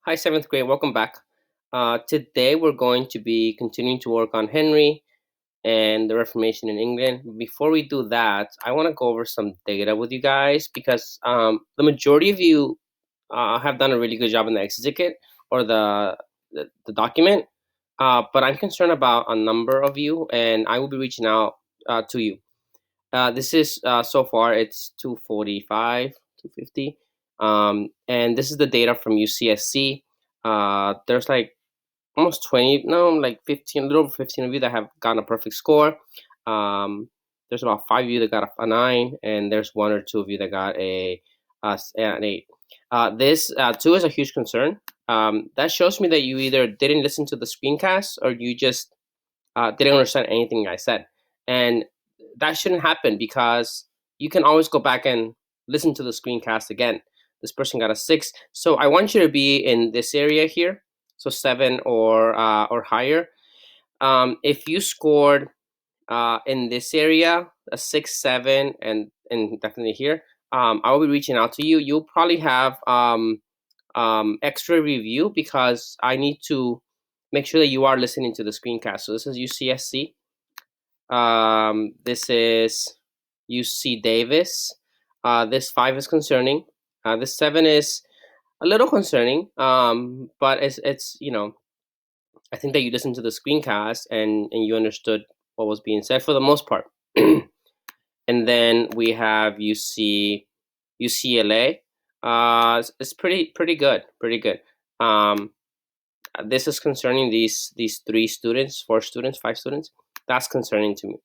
Hi, seventh grade. Welcome back. Today we're going to be continuing to work on Henry and the Reformation in England. Before we do that, I want to go over some data with you guys because the majority of you have done a really good job in the exegete or the document, but I'm concerned about a number of you, and I will be reaching out to you. This is so far it's 245, 250, and this is the data from UCSC. There's like almost 20, no, like 15, a little over 15 of you that have gotten a perfect score. There's about 5 of you that got a 9, and there's 1 or 2 of you that got an 8. This 2 is a huge concern. That shows me that you either didn't listen to the screencast or you just didn't understand anything I said. And that shouldn't happen because you can always go back and listen to the screencast again. This person got a 6. So I want you to be in this area here. So 7 or higher. If you scored in this area, a 6, 7, and definitely here, I will be reaching out to you. You'll probably have extra review because I need to make sure that you are listening to the screencast. So this is UCSC. This is UC Davis. This 5 is concerning. This 7 is a little concerning, but it's I think that you listened to the screencast and you understood what was being said for the most part. And then we have UCLA. It's pretty good, pretty good. This is concerning these 3 students, 4 students, 5 students. That's concerning to me.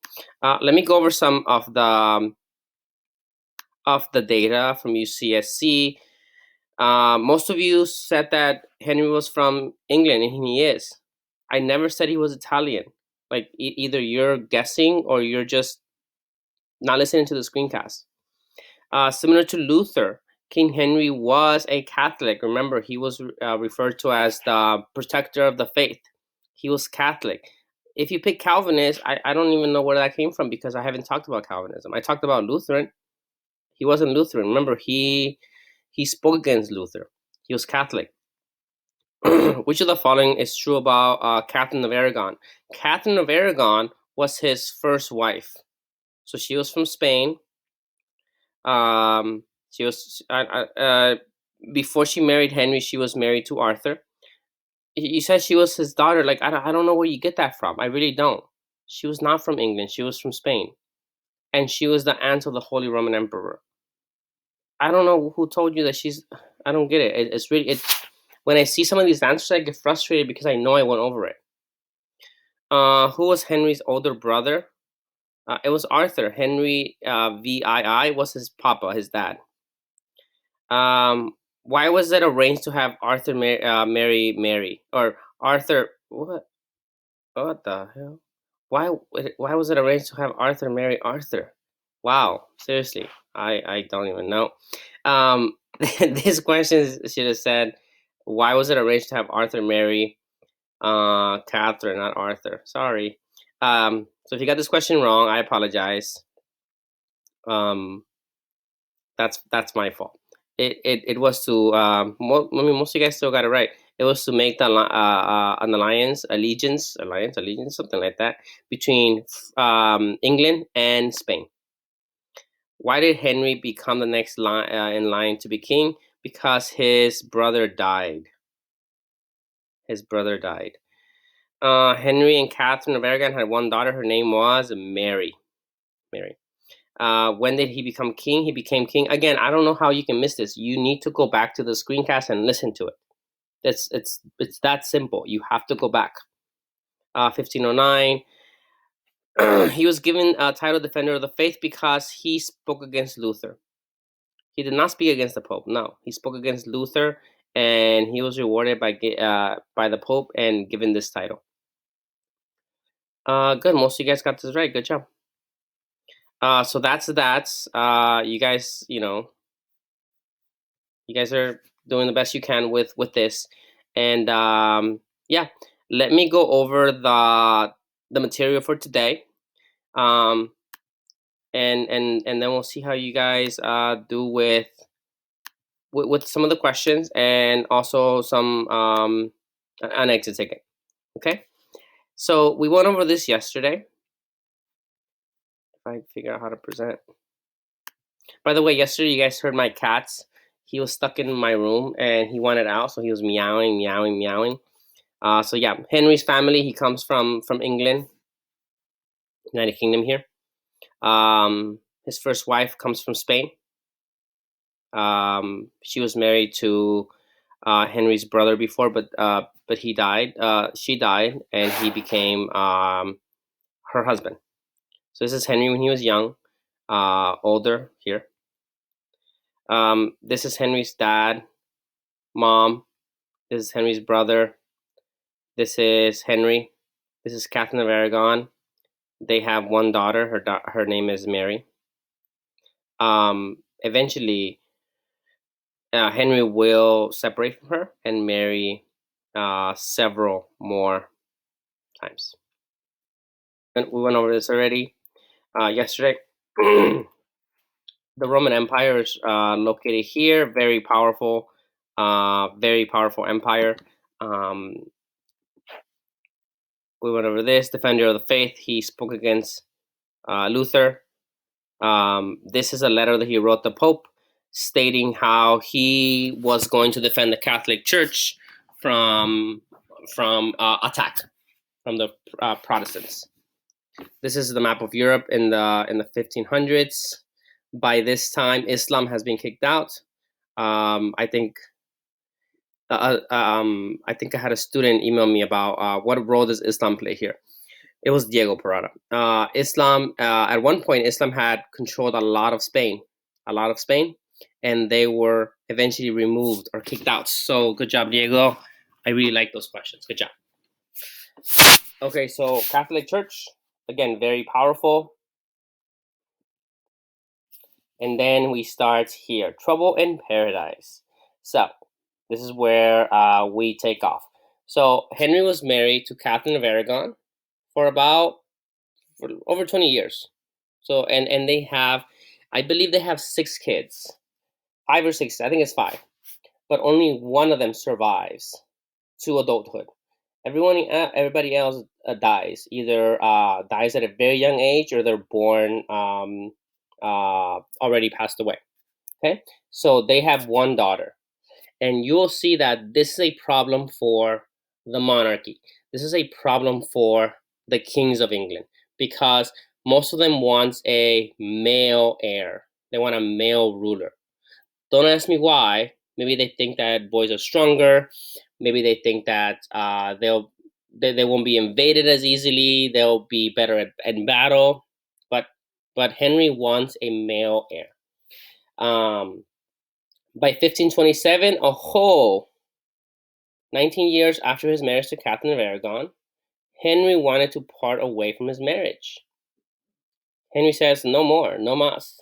Let me go over some of the data from UCSC. Most of you said that Henry was from England, and he is. I never said he was Italian. Like either you're guessing or you're just not listening to the screencast. Similar to Luther, King Henry was a Catholic. Remember, he was referred to as the protector of the faith. He was Catholic. If you pick Calvinist, I don't even know where that came from because I haven't talked about Calvinism. I talked about Lutheran. He wasn't Lutheran. Remember, he spoke against Luther. He was Catholic. Which of the following is true about Catherine of Aragon? Catherine of Aragon was his first wife. So she was from Spain. She was before she married Henry, she was married to Arthur. You said she was his daughter. Like I don't know where you get that from. I really don't. She was not from England. She was from Spain, and she was the aunt of the Holy Roman Emperor. I don't know who told you that she's. I don't get it. It's really it. When I see some of these answers, I get frustrated because I know I went over it. Who was Henry's older brother? It was Arthur. Henry VII was his papa, his dad. Why was it arranged to have Arthur marry Mary or Arthur? What the hell? Why was it arranged to have Arthur marry Arthur? Wow, seriously, I don't even know. This question should have said, why was it arranged to have Arthur marry Catherine, not Arthur? Sorry. So if you got this question wrong, I apologize. That's my fault. It was to I mean, most of you guys still got it right. It was to make an allegiance, something like that, between England and Spain. Why did Henry become the next in line to be king? Because his brother died. His brother died. Henry and Catherine of Aragon had one daughter. Her name was Mary. Mary. When did he become king? He became king. Again, I don't know how you can miss this. You need to go back to the screencast and listen to it. It's that simple. You have to go back. 1509. He was given a title Defender of the Faith because he spoke against Luther. He did not speak against the Pope. No, he spoke against Luther, and he was rewarded by the Pope and given this title. Good. Most of you guys got this right. Good job. So that's that. You guys, you guys are doing the best you can with this, and yeah, let me go over the material for today, and then we'll see how you guys do with with some of the questions and also some an exit ticket. Okay, so we went over this yesterday. If I figure out how to present. By the way, yesterday you guys heard my cats. He was stuck in my room and he wanted out, so he was meowing, meowing, meowing. So yeah, Henry's family. He comes from England, United Kingdom here. His first wife comes from Spain. She was married to Henry's brother before, but he died. She died, and he became her husband. So this is Henry when he was young, older here. This is Henry's dad, mom. This is Henry's brother. This is Henry. This is Catherine of Aragon. They have one daughter. Her name is Mary. Eventually, Henry will separate from her and marry several more times. And we went over this already yesterday. The Roman Empire is located here. Very powerful empire. We went over this. Defender of the faith. He spoke against Luther. This is a letter that he wrote the Pope, stating how he was going to defend the Catholic Church from attack from the Protestants. This is the map of Europe in the 1500s. By this time, Islam has been kicked out. I think I had a student email me about what role does Islam play here. It was Diego Parada. Islam at one point, Islam had controlled a lot of Spain, and they were eventually removed or kicked out. So good job, Diego. I really like those questions. Good job. Okay, so Catholic Church, again, very powerful. And then we start here, Trouble in Paradise. So this is where we take off. So Henry was married to Catherine of Aragon for over 20 years. So and they have, I believe they have 6 kids, 5 or 6. I think it's 5, but only one of them survives to adulthood. Everybody else dies. Either dies at a very young age, or they're born already passed away. Okay, so they have one daughter, and you'll see that this is a problem for the monarchy. This is a problem for the kings of England, because most of them want a male heir. They want a male ruler. Don't ask me why. Maybe they think that boys are stronger. Maybe they think that they won't be invaded as easily. They'll be better at battle. But Henry wants a male heir. By 1527, a whole 19 years after his marriage to Catherine of Aragon, Henry wanted to part away from his marriage. Henry says, no more, no mas.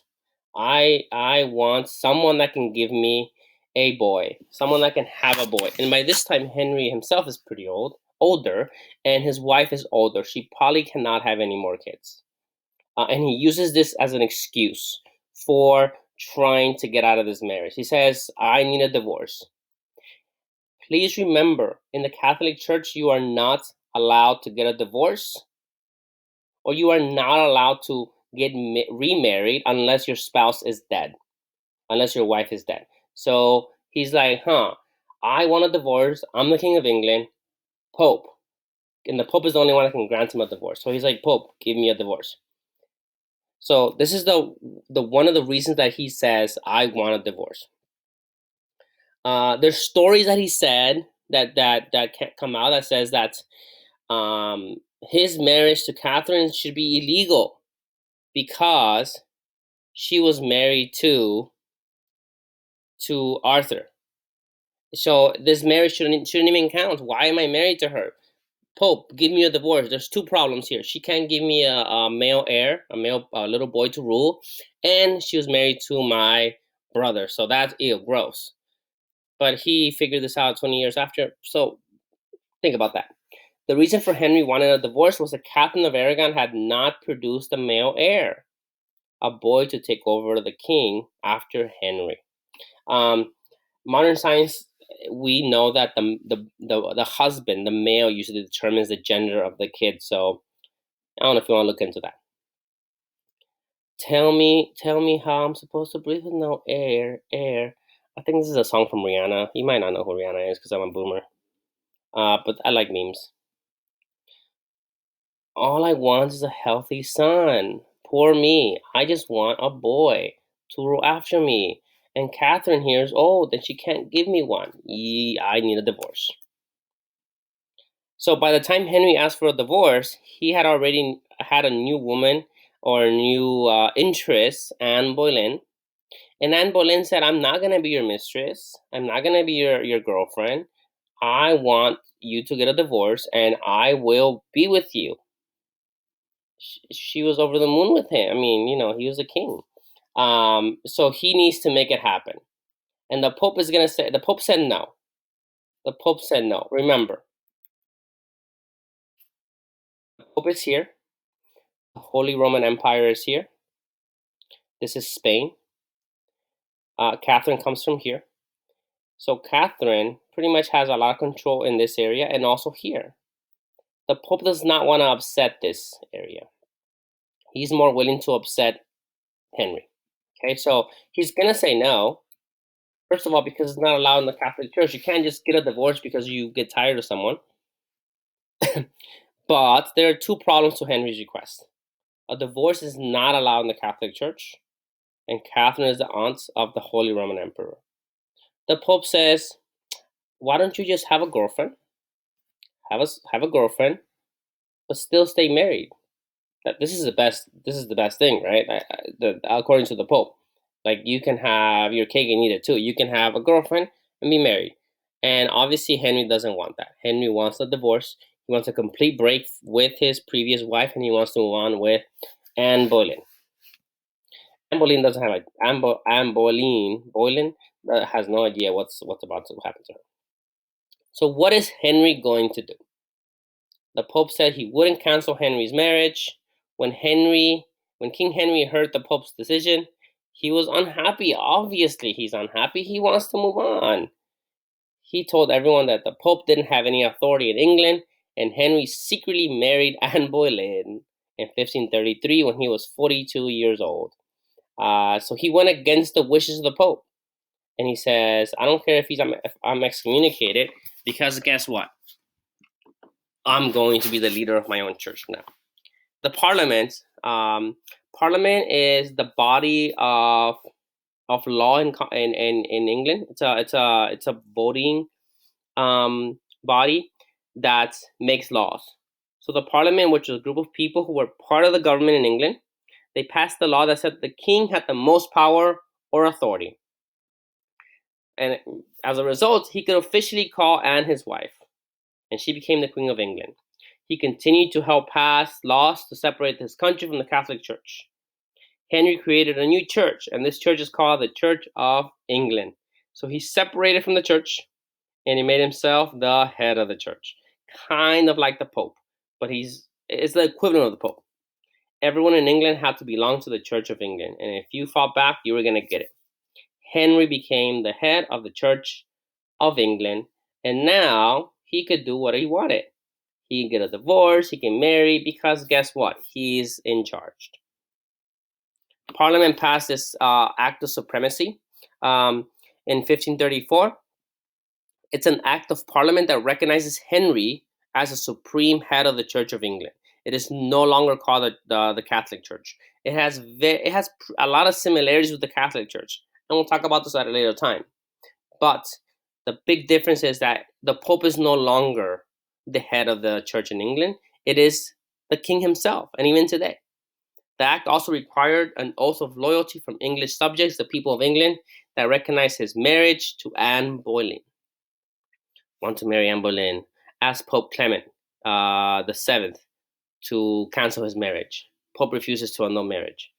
I want someone that can give me a boy, someone that can have a boy. And by this time, Henry himself is pretty older, and his wife is older. She probably cannot have any more kids. And he uses this as an excuse for trying to get out of this marriage. He says, I need a divorce. Please remember, in the Catholic Church, you are not allowed to get a divorce, or you are not allowed to get remarried unless your spouse is dead, unless your wife is dead. So he's like, I want a divorce. I'm the King of England, Pope. And the Pope is the only one that can grant him a divorce. So he's like, Pope, give me a divorce. So this is the one of the reasons that he says, I want a divorce. There's stories that he said that can't come out, that says that his marriage to Catherine should be illegal because she was married to Arthur. So this marriage shouldn't even count. Why am I married to her? Pope, give me a divorce. There's 2 problems here. She can't give me a male heir, a little boy to rule, and she was married to my brother. So that's gross. But he figured this out 20 years after. So think about that. The reason for Henry wanting a divorce was that Catherine of Aragon had not produced a male heir, a boy to take over the king after Henry. modern science, we know that the husband, the male, usually determines the gender of the kid. So I don't know if you want to look into that. Tell me how I'm supposed to breathe with no air, air. I think this is a song from Rihanna. You might not know who Rihanna is because I'm a boomer. But I like memes. All I want is a healthy son. Poor me. I just want a boy to rule after me. And Catherine here is old and she can't give me one. I need a divorce. So by the time Henry asked for a divorce, he had already had a new woman or a new interest, Anne Boleyn. And Anne Boleyn said, I'm not going to be your mistress. I'm not going to be your girlfriend. I want you to get a divorce and I will be with you. She was over the moon with him. I mean, he was a king. So he needs to make it happen. And the Pope is going to say, the Pope said no. The Pope said no. Remember, the Pope is here. The Holy Roman Empire is here. This is Spain. Catherine comes from here. So Catherine pretty much has a lot of control in this area and also here. The Pope does not want to upset this area. He's more willing to upset Henry. Okay, so he's going to say no. First of all, because it's not allowed in the Catholic Church. You can't just get a divorce because you get tired of someone. But there are two problems to Henry's request. A divorce is not allowed in the Catholic Church, and Catherine is the aunt of the Holy Roman Emperor. The Pope says, why don't you just have a girlfriend? Have a girlfriend, but still stay married. This is the best. This is the best thing, right? According to the Pope, like you can have your cake and eat it too. You can have a girlfriend and be married. And obviously, Henry doesn't want that. Henry wants a divorce. He wants a complete break with his previous wife, and he wants to move on with Anne Boleyn. Anne Boleyn doesn't have Anne Boleyn has no idea what's about to happen to her. So, what is Henry going to do? The Pope said he wouldn't cancel Henry's marriage. When King Henry heard the Pope's decision, he was unhappy. Obviously, he's unhappy. He wants to move on. He told everyone that the Pope didn't have any authority in England, and Henry secretly married Anne Boleyn in 1533 when he was 42 years old. So he went against the wishes of the Pope. And he says, I don't care if I'm excommunicated, because guess what? I'm going to be the leader of my own church now. The Parliament, Parliament is the body of law in England. It's a voting body that makes laws. So the Parliament, which is a group of people who were part of the government in England, they passed the law that said the king had the most power or authority. And as a result, he could officially call Anne his wife, and she became the Queen of England. He continued to help pass laws to separate his country from the Catholic Church. Henry created a new church, and this church is called the Church of England. So he separated from the church, and he made himself the head of the church, kind of like the Pope, but it's the equivalent of the Pope. Everyone in England had to belong to the Church of England, and if you fought back, you were going to get it. Henry became the head of the Church of England, and now he could do what he wanted. He can get a divorce, he can marry, because guess what? He's in charge. Parliament passed this Act of Supremacy in 1534. It's an act of Parliament that recognizes Henry as a supreme head of the Church of England. It is no longer called the Catholic Church. It has a lot of similarities with the Catholic Church, and we'll talk about this at a later time. But the big difference is that the Pope is no longer the head of the church in England. It is the king himself, and even today. The act also required an oath of loyalty from English subjects, the people of England, that recognized his marriage to Anne Boleyn. Want to marry Anne Boleyn, asked Pope Clement the Seventh to cancel his marriage. Pope refuses to annul marriage.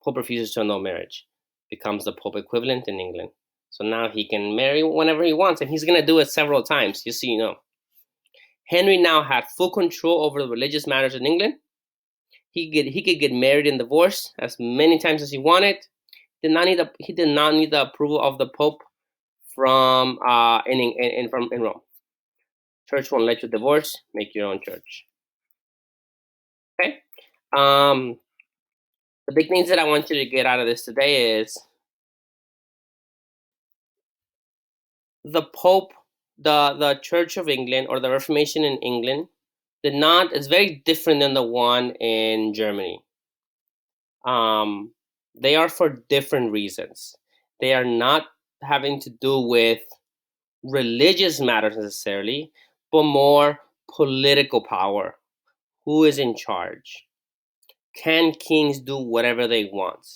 Pope refuses to annul marriage. Becomes the Pope equivalent in England. So now he can marry whenever he wants, and he's going to do it several times, just so you know. Henry now had full control over the religious matters in England. He could get married and divorced as many times as he wanted. He did not need the approval of the Pope from in Rome. Church won't let you divorce. Make your own church. Okay. The big things that I want you to get out of this today is the Pope, the Church of England or the Reformation in England did not. It's very different than the one in Germany. They are for different reasons. They are not having to do with religious matters necessarily, but more political power. Who is in charge? Can kings do whatever they want?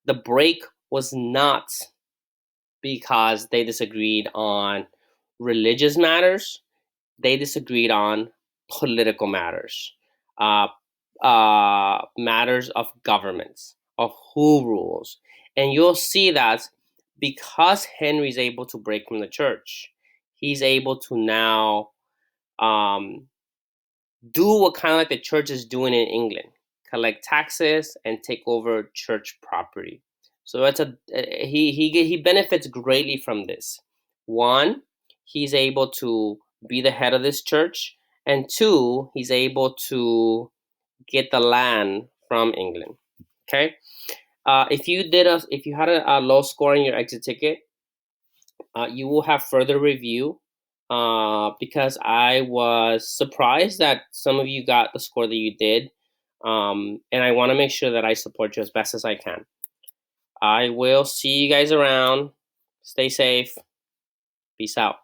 The break was not because they disagreed on religious matters, they disagreed on political matters, uh, matters of governments, of who rules. And you'll see that because Henry's able to break from the church, he's able to now um, do what kind of like the church is doing in England, collect taxes and take over church property. So that's he benefits greatly from this. One, he's able to be the head of this church, and two, he's able to get the land from England. Okay, if you had a low score in your exit ticket, you will have further review because I was surprised that some of you got the score that you did. And I want to make sure that I support you as best as I can. I will see you guys around. Stay safe. Peace out.